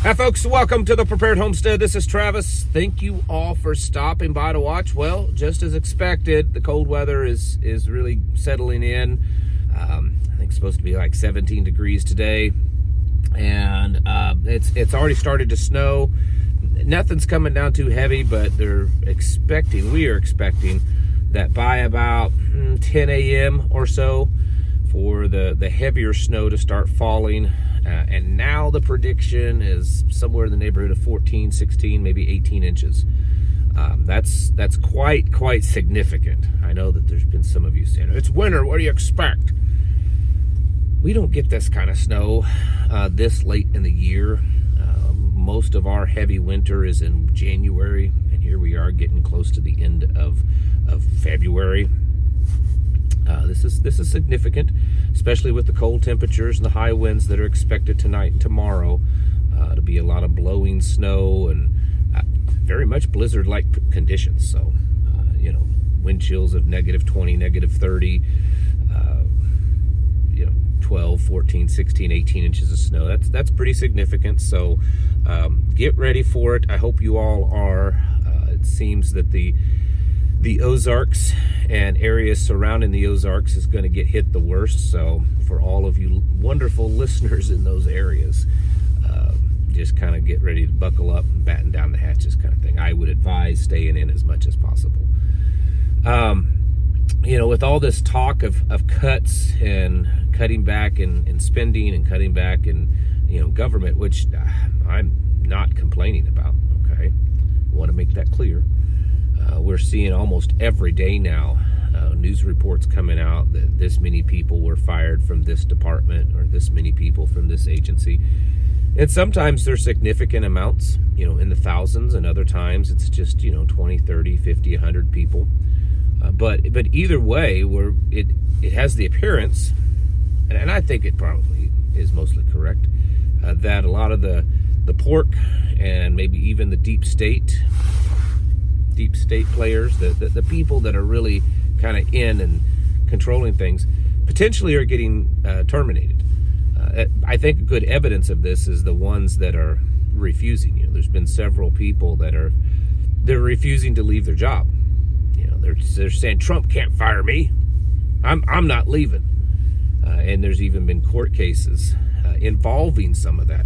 Hi folks, welcome to the Prepared Homestead. This is Travis. Thank you all for stopping by to watch. Well, just as expected, the cold weather is really settling in. I think it's supposed to be like 17 degrees today, and it's already started to snow. Nothing's coming down too heavy, but we are expecting that by about 10 a.m. or so for the heavier snow to start falling. And now the prediction is somewhere in the neighborhood of 14, 16, maybe 18 inches. That's quite significant. I know that there's been some of you saying, it's winter, what do you expect? We don't get this kind of snow this late in the year. Most of our heavy winter is in January, and here we are getting close to the end of February. This is significant, especially with the cold temperatures and the high winds that are expected tonight and tomorrow. To be a lot of blowing snow and very much blizzard-like conditions. So, wind chills of -20, -30, 12, 14, 16, 18 inches of snow. That's pretty significant. So get ready for it. I hope you all are. It seems that the Ozarks and areas surrounding the Ozarks is going to get hit the worst. So for all of you wonderful listeners in those areas, just kind of get ready to buckle up and batten down the hatches kind of thing. I would advise staying in as much as possible. With all this talk of cuts and cutting back in spending and cutting back in, government, which I'm not complaining about, okay? I want to make that clear. We're seeing almost every day now news reports coming out that this many people were fired from this department or this many people from this agency. And sometimes they're significant amounts, in the thousands, and other times it's just, 20, 30, 50, 100 people. But either way, it has the appearance, and I think it probably is mostly correct, that a lot of the pork and maybe even the deep state players, the people that are really kind of in and controlling things, potentially are getting terminated. I think good evidence of this is the ones that are refusing. There's been several people that they're refusing to leave their job. They're saying Trump can't fire me. I'm not leaving. And there's even been court cases involving some of that.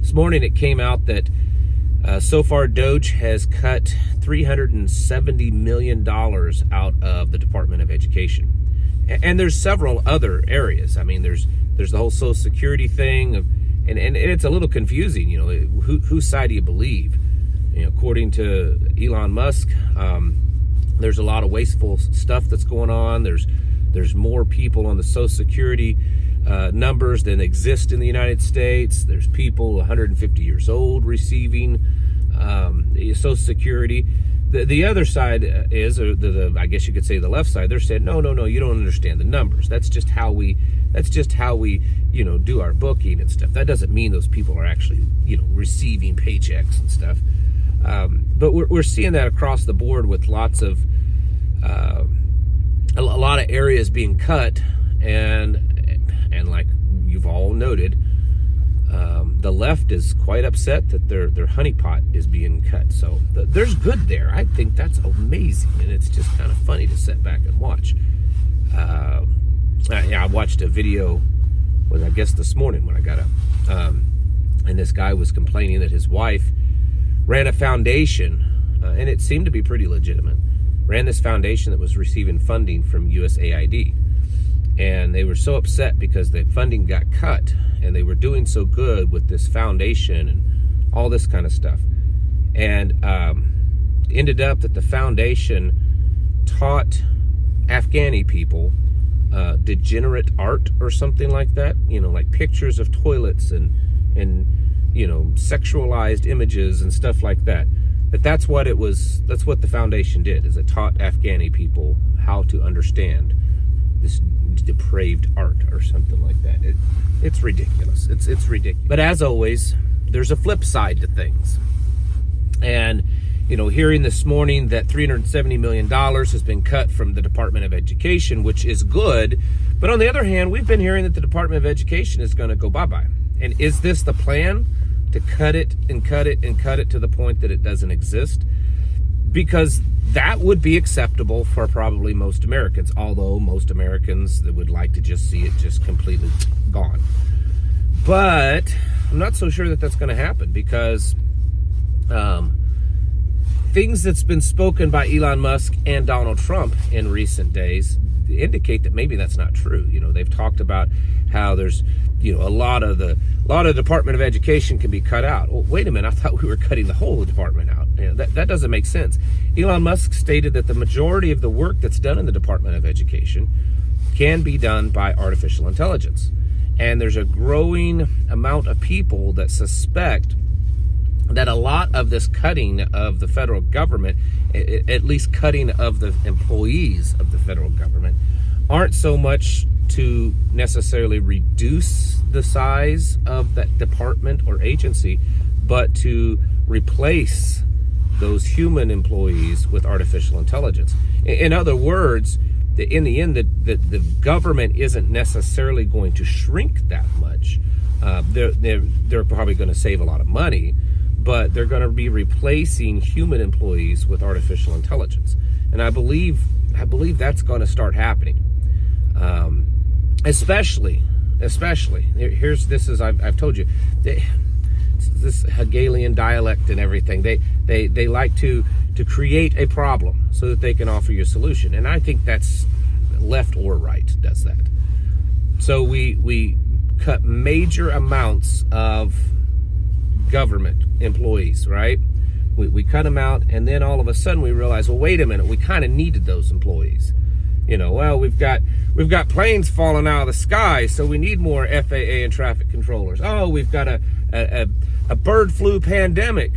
This morning it came out that so far Doge has cut $370 million out of the Department of Education. And there's several other areas. I mean, there's the whole Social Security thing, and it's a little confusing. Whose side do you believe? According to Elon Musk, there's a lot of wasteful stuff that's going on. There's more people on the Social Security numbers than exist in the United States. There's people 150 years old receiving Social Security. The other side is, or I guess you could say the left side, they're saying, no, you don't understand the numbers. That's just how we do our booking and stuff. That doesn't mean those people are actually, receiving paychecks and stuff. But we're seeing that across the board with lots of, a lot of areas being cut, and like you've all noted, the left is quite upset that their honeypot is being cut. So there's good there. I think that's amazing, and it's just kind of funny to sit back and watch. I watched a video, I guess this morning when I got up, and this guy was complaining that his wife ran a foundation, and it seemed to be pretty legitimate. Ran this foundation that was receiving funding from USAID. And they were so upset because the funding got cut, and they were doing so good with this foundation and all this kind of stuff. And ended up that the foundation taught Afghani people degenerate art or something like that. Like pictures of toilets and sexualized images and stuff like that. That's what the foundation did, is it taught Afghani people how to understand this depraved art or something like that. It's ridiculous. It's ridiculous. But as always, there's a flip side to things. And hearing this morning that $370 million has been cut from the Department of Education, which is good. But on the other hand, we've been hearing that the Department of Education is going to go bye-bye. And is this the plan, to cut it and cut it and cut it to the point that it doesn't exist? Because that would be acceptable for probably most Americans, although most Americans that would like to just see it just completely gone. But I'm not so sure that that's going to happen, because things that's been spoken by Elon Musk and Donald Trump in recent days indicate that maybe that's not true. You know, they've talked about how there's, you know, a lot of the Department of Education can be cut out. Well, wait a minute, I thought we were cutting the whole department out. You know, that doesn't make sense. Elon Musk stated that the majority of the work that's done in the Department of Education can be done by artificial intelligence. And there's a growing amount of people that suspect that a lot of this cutting of the federal government, at least cutting of the employees of the federal government, aren't so much to necessarily reduce the size of that department or agency, but to replace those human employees with artificial intelligence. In other words, in the end, the government isn't necessarily going to shrink that much. They're probably going to save a lot of money, but they're going to be replacing human employees with artificial intelligence. And I believe that's going to start happening. Especially, I've told you, this Hegelian dialect and everything, they like to create a problem so that they can offer you a solution. And I think that's left or right does that. So we cut major amounts of government employees, right? We cut them out, and then all of a sudden we realize, well, wait a minute, we kind of needed those employees. You know, well, we've got planes falling out of the sky, so we need more FAA and traffic controllers. Oh, we've got a bird flu pandemic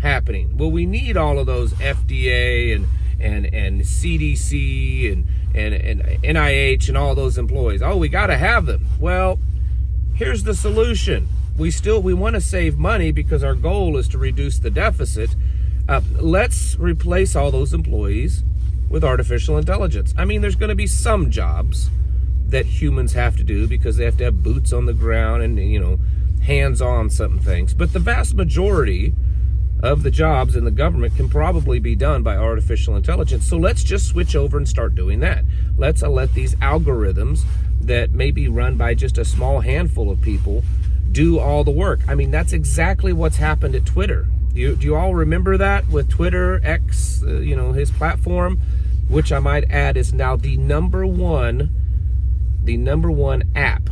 happening. Well, we need all of those FDA and CDC and NIH and all those employees. Oh, we got to have them. Well, here's the solution. We want to save money because our goal is to reduce the deficit. Let's replace all those employees with artificial intelligence. I mean, there's going to be some jobs that humans have to do because they have to have boots on the ground and, you know, hands-on some things. But the vast majority of the jobs in the government can probably be done by artificial intelligence. So let's just switch over and start doing that. Let's let these algorithms that may be run by just a small handful of people do all the work. I mean, that's exactly what's happened at Twitter. Do you all remember that with Twitter, X, his platform, which I might add is now the number one app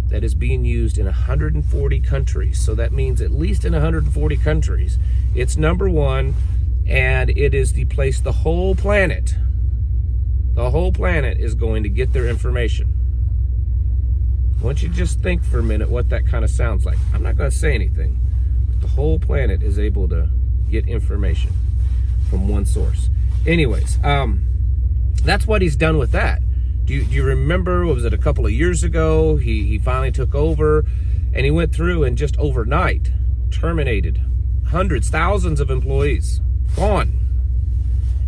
that is being used in 140 countries. So that means at least in 140 countries, it's number one, and it is the place the whole planet is going to get their information. I want you to just think for a minute what that kind of sounds like. I'm not going to say anything. But the whole planet is able to get information from one source. Anyways, that's what he's done with that. Do you remember, what was it, a couple of years ago, he finally took over, and he went through and just overnight terminated hundreds, thousands of employees. Gone.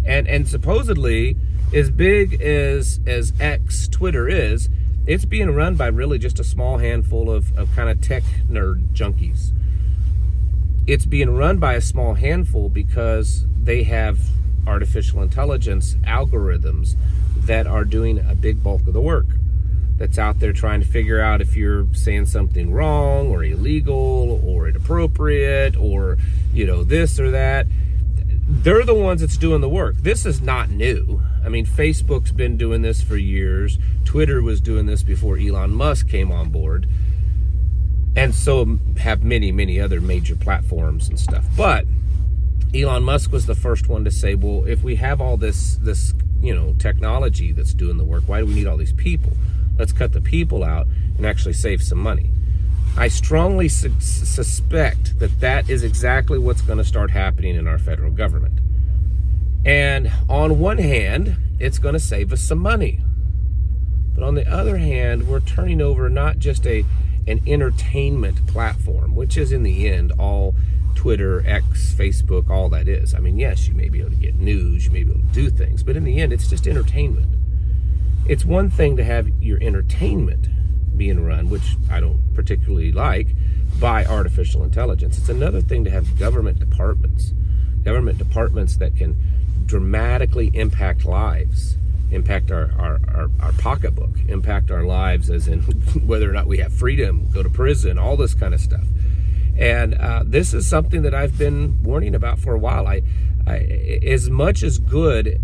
And supposedly, as big as X, Twitter is, it's being run by really just a small handful of kind of tech nerd junkies. It's being run by a small handful because they have artificial intelligence algorithms that are doing a big bulk of the work. That's out there trying to figure out if you're saying something wrong or illegal or inappropriate or, this or that. They're the ones that's doing the work. This is not new. I mean, Facebook's been doing this for years. Twitter was doing this before Elon Musk came on board. And so have many, many other major platforms and stuff. But Elon Musk was the first one to say, well, if we have all this technology that's doing the work, why do we need all these people? Let's cut the people out and actually save some money. I strongly suspect that is exactly what's going to start happening in our federal government. And on one hand, it's going to save us some money. But on the other hand, we're turning over not just an entertainment platform, which is in the end all Twitter, X, Facebook, all that is. I mean, yes, you may be able to get news, you may be able to do things, but in the end, it's just entertainment. It's one thing to have your entertainment being run, which I don't particularly like, by artificial intelligence. It's another thing to have government departments that can dramatically impact lives, impact our pocketbook, impact our lives as in whether or not we have freedom, go to prison, all this kind of stuff. And this is something that I've been warning about for a while. I as much as good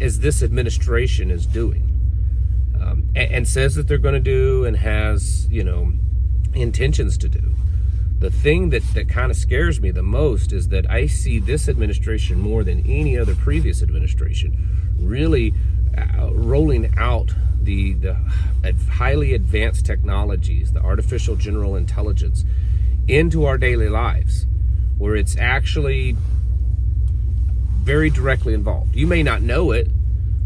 as this administration is doing, and says that they're going to do and has, intentions to do, the thing that kind of scares me the most is that I see this administration more than any other previous administration really rolling out the highly advanced technologies, the artificial general intelligence, into our daily lives, where it's actually very directly involved. You may not know it,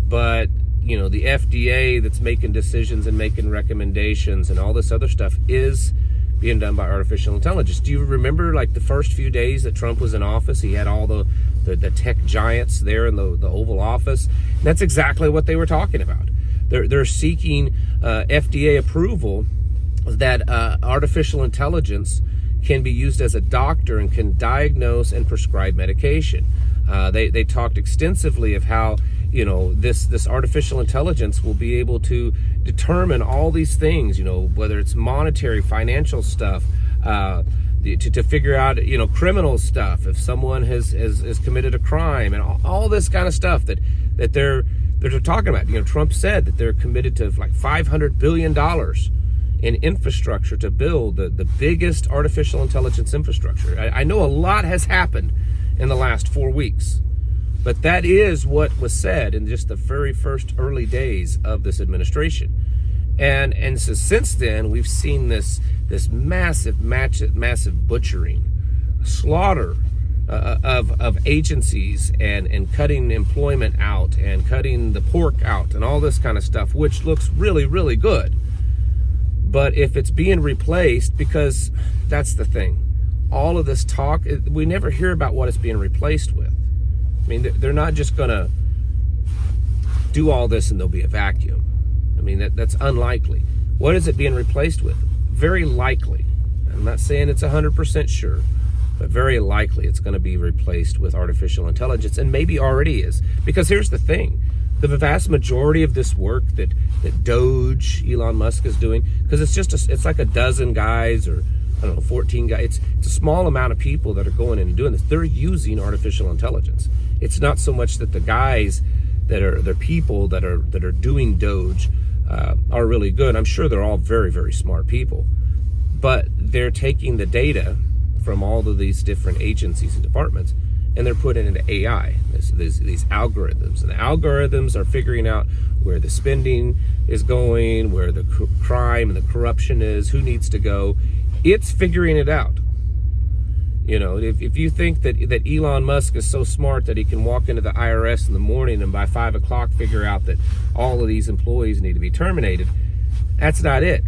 but the FDA that's making decisions and making recommendations and all this other stuff is being done by artificial intelligence. Do you remember like the first few days that Trump was in office? He had all the tech giants there in the Oval Office. And that's exactly what they were talking about. They're seeking FDA approval that artificial intelligence can be used as a doctor and can diagnose and prescribe medication. They talked extensively of how this artificial intelligence will be able to determine all these things, whether it's monetary, financial stuff, to figure out, criminal stuff, if someone has committed a crime, and all this kind of stuff that they're talking about. Trump said that they're committed to like $500 billion in infrastructure to build the biggest artificial intelligence infrastructure. I know a lot has happened in the last 4 weeks, but that is what was said in just the very first early days of this administration. And so since then, we've seen this massive butchering, slaughter of agencies, and cutting employment out and cutting the pork out and all this kind of stuff, which looks really, really good. But if it's being replaced, because that's the thing, all of this talk, we never hear about what it's being replaced with. I mean, they're not just going to do all this and there'll be a vacuum. I mean, that's unlikely. What is it being replaced with? Very likely. I'm not saying it's 100% sure, but very likely it's going to be replaced with artificial intelligence, and maybe already is. Because here's the thing. The vast majority of this work that Doge, Elon Musk is doing, because it's like a dozen guys, or 14 guys. It's a small amount of people that are going in and doing this. They're using artificial intelligence. It's not so much that the guys they're people that are doing Doge are really good. I'm sure they're all very, very smart people, but they're taking the data from all of these different agencies and departments, and they're putting it into AI, these algorithms. And the algorithms are figuring out where the spending is going, where the crime and the corruption is, who needs to go. It's figuring it out. If you think that Elon Musk is so smart that he can walk into the IRS in the morning and by 5 o'clock figure out that all of these employees need to be terminated, that's not it.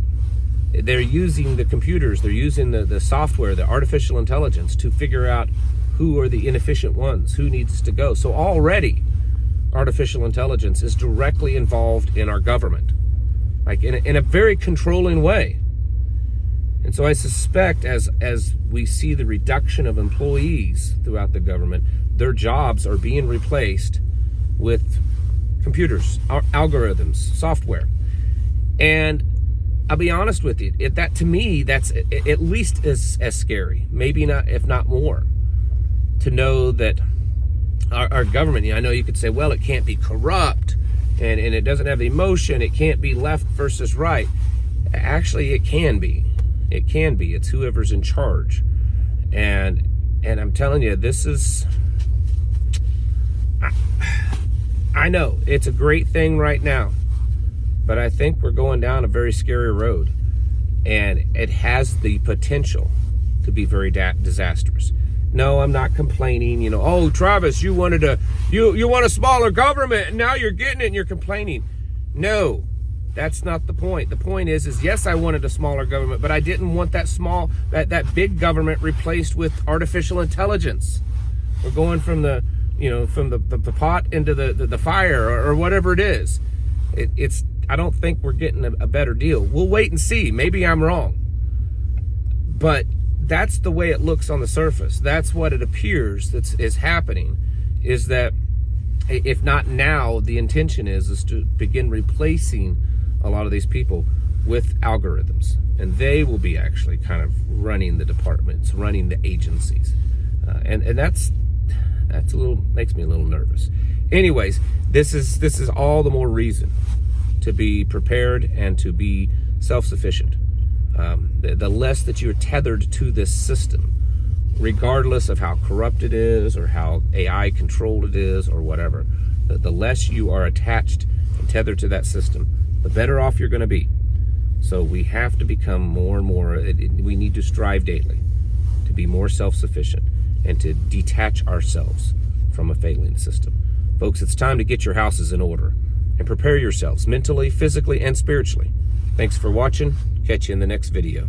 They're using the computers, they're using the software, the artificial intelligence to figure out who are the inefficient ones, who needs to go. So already, artificial intelligence is directly involved in our government, like in a very controlling way. And so I suspect as we see the reduction of employees throughout the government, their jobs are being replaced with computers, algorithms, software. And I'll be honest with you, that to me, that's at least as scary, maybe not, if not more, to know that our government, I know you could say, well, it can't be corrupt and it doesn't have emotion, it can't be left versus right. Actually, it can be. It can be. It's whoever's in charge. And I'm telling you, this is, I know it's a great thing right now, but I think we're going down a very scary road, and it has the potential to be very disastrous. No, I'm not complaining, oh, Travis, you want a smaller government and now you're getting it and you're complaining. No. That's not the point. The point is yes, I wanted a smaller government, but I didn't want that big government replaced with artificial intelligence. We're going from the pot into the fire, or whatever it is. I don't think we're getting a better deal. We'll wait and see. Maybe I'm wrong. But that's the way it looks on the surface. That's what it appears is happening, is that if not now, the intention is to begin replacing a lot of these people with algorithms, and they will be actually kind of running the departments, running the agencies, and that's a little, makes me a little nervous. Anyways, this is all the more reason to be prepared and to be self-sufficient. The less that you're tethered to this system, regardless of how corrupt it is or how AI controlled it is or whatever, the less you are attached and tethered to that system, the better off you're going to be. So we have to become more and more, we need to strive daily to be more self-sufficient and to detach ourselves from a failing system. Folks, it's time to get your houses in order and prepare yourselves mentally, physically, and spiritually. Thanks for watching. Catch you in the next video.